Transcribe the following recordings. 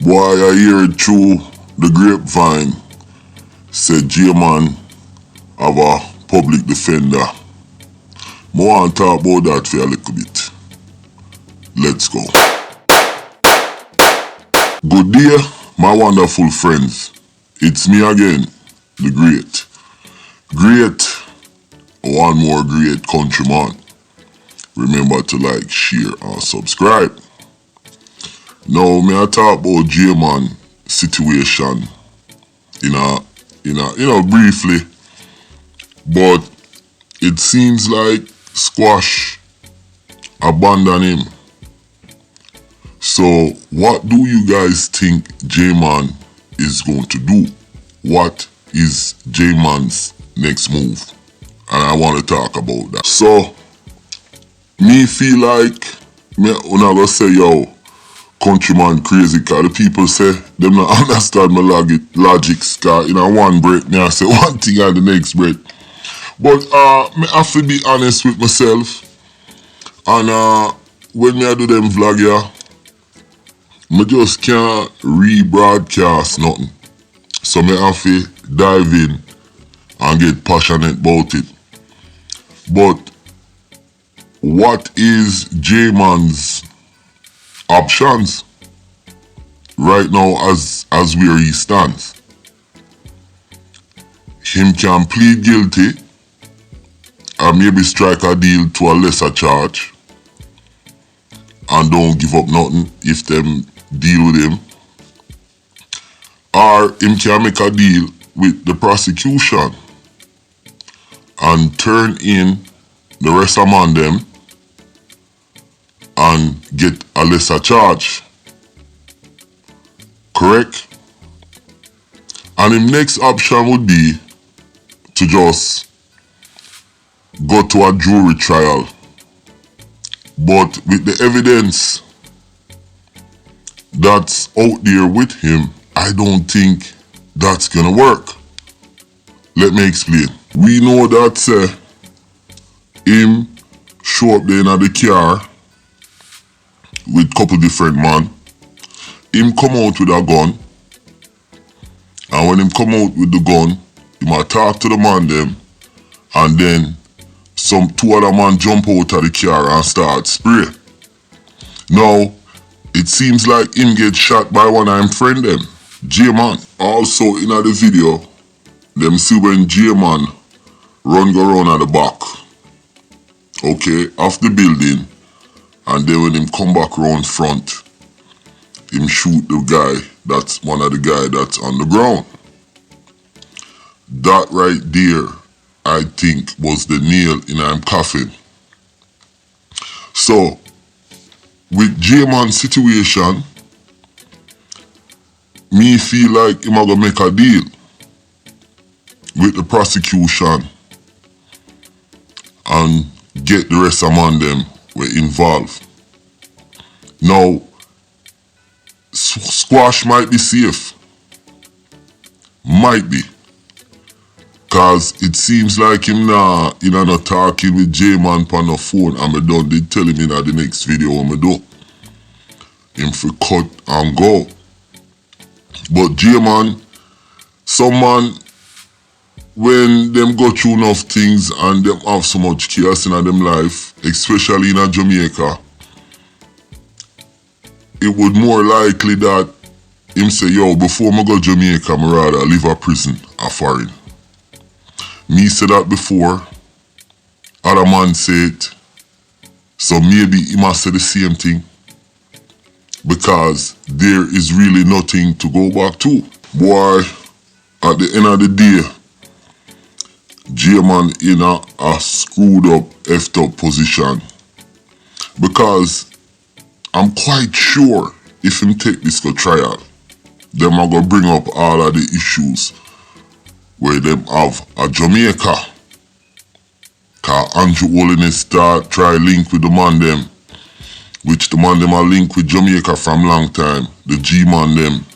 Boy, I hear it through the grapevine, said JMAN have a public defender. I want to talk about that for a little bit. Let's go. Good day, my wonderful friends. It's me again, the great. One more great countryman. Remember to like, share, and subscribe. Now, me I talk about JMAN situation briefly, but it seems like Squash abandoned him. So, what do you guys think JMAN is going to do? What is JMAN's next move? And I want to talk about that. So, me feel like, when I go say, yo, countryman crazy, cause the people say, them not understand my logics, cause in a one breath, me I say one thing and the next breath. But, me have to be honest with myself, and when me I do them vlog here, me just can't rebroadcast nothing. So me have to dive in and get passionate about it. But what is JMAN's options right now as where he stands? Him can plead guilty and maybe strike a deal to a lesser charge and don't give up nothing if them deal with him, or him can make a deal with the prosecution and turn in the rest among them and get a lesser charge. Correct? And his next option would be to just go to a jury trial. But with the evidence that's out there with him, I don't think that's gonna work. Let me explain. We know that him show up there in the car with couple different man. Him come out with a gun, and when him come out with the gun, he might talk to the man them, and then two other man jump out of the car and start spray. Now, it seems like him get shot by one of him friend them, JMAN. Also in the video, them see when JMAN go round at the back, okay, off the building, and then when him come back round front, him shoot the guy, that's one of the guy that's on the ground. That right there, I think, was the nail in him coffin. So, with JMAN's situation, me feel like him gonna make a deal with the prosecution and get the rest among them were involved. Now, Squash might be safe. Might be. Cause it seems like him now, not talking with JMAN on the phone, and me done did tell him in the next video what me do. Him for cut and go. But JMAN, some man, when them go through enough things and them have so much chaos in them life, especially in Jamaica, it would more likely that him say, yo, before me go Jamaica, me rather leave a prison or foreign. Me said that before, other man said it, so maybe he must say the same thing, because there is really nothing to go back to. Boy, at the end of the day, JMAN in a screwed up, effed up position, because I'm quite sure if him take this to trial, them are gonna bring up all of the issues where them have a Jamaica. Cause Andrew Holiness try link with the man them, which the man them are linked with Jamaica from long time, the G-man them.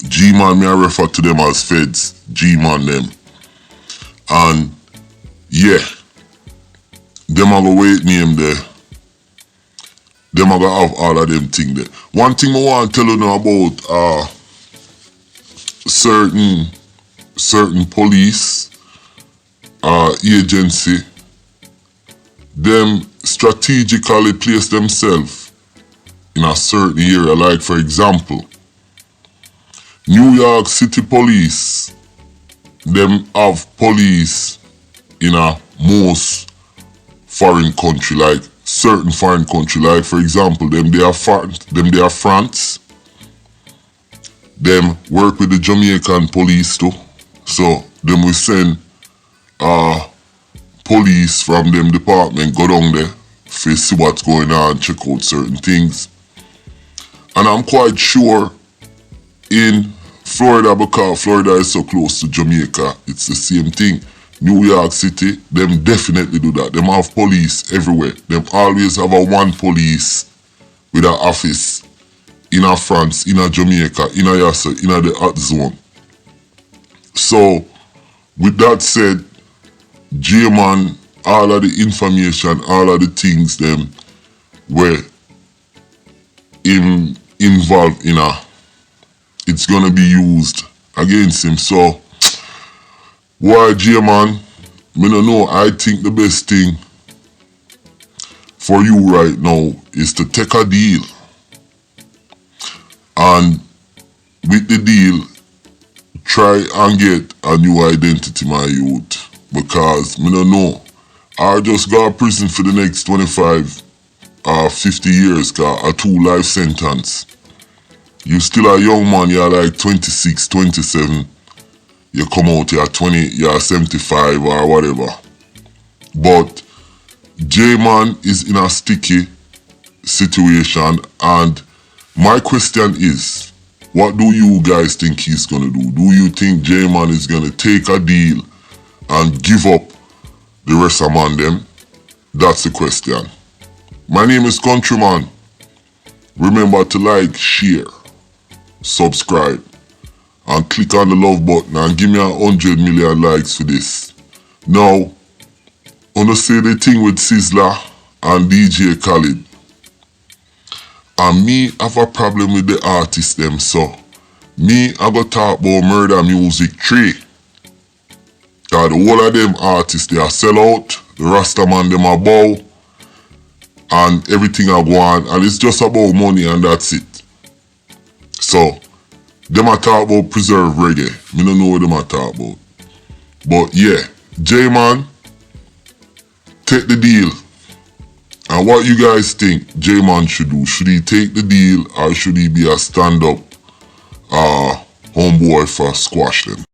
G-man, me I refer to them as feds, G-man them. And yeah, them are gonna wait name there. them are gonna have all of them thing there. One thing I want to tell you now about certain police agency, them strategically place themselves in a certain area. Like for example, New York City police, them have police in a most foreign country, like certain foreign country. Like for example, them they are France. Them work with the Jamaican police too. So them will send police from them department go down there to see what's going on, check out certain things. And I'm quite sure in Florida, because Florida is so close to Jamaica, it's the same thing. New York City, them definitely do that. Them have police everywhere. Them always have a one police with an office in a France, in a Jamaica, in a Yassa, in a the hot zone. So, with that said, JMAN, all of the information, all of the things them were involved in it's gonna be used against him. So, why JMAN? Me no know. I think the best thing for you right now is to take a deal. And with the deal, try and get a new identity, my youth. Because me no know. I just go to prison for the next 25 or 50 years, cause a 2 life sentence. You still a young man, you're like 26, 27. You come out, you're 20, you're 75 or whatever. But JMAN is in a sticky situation, and my question is, what do you guys think he's gonna do? Do you think JMAN is gonna take a deal and give up the rest among them? That's the question. My name is Countryman. Remember to like, share, subscribe, and click on the love button and give me 100 million likes for this. Now, I wanna say the thing with Sizzla and DJ Khaled. And me have a problem with the artists them, so me I go talk about Murder Music 3. Cause the whole of them artists, they are sell out, the Rasta man them are bow, and everything I go on, and it's just about money and that's it. So, them a talk about preserve reggae. Me don't know what them a talk about. But yeah, JMAN, take the deal. And what you guys think JMAN should do? Should he take the deal or should he be a stand-up homeboy for squash them?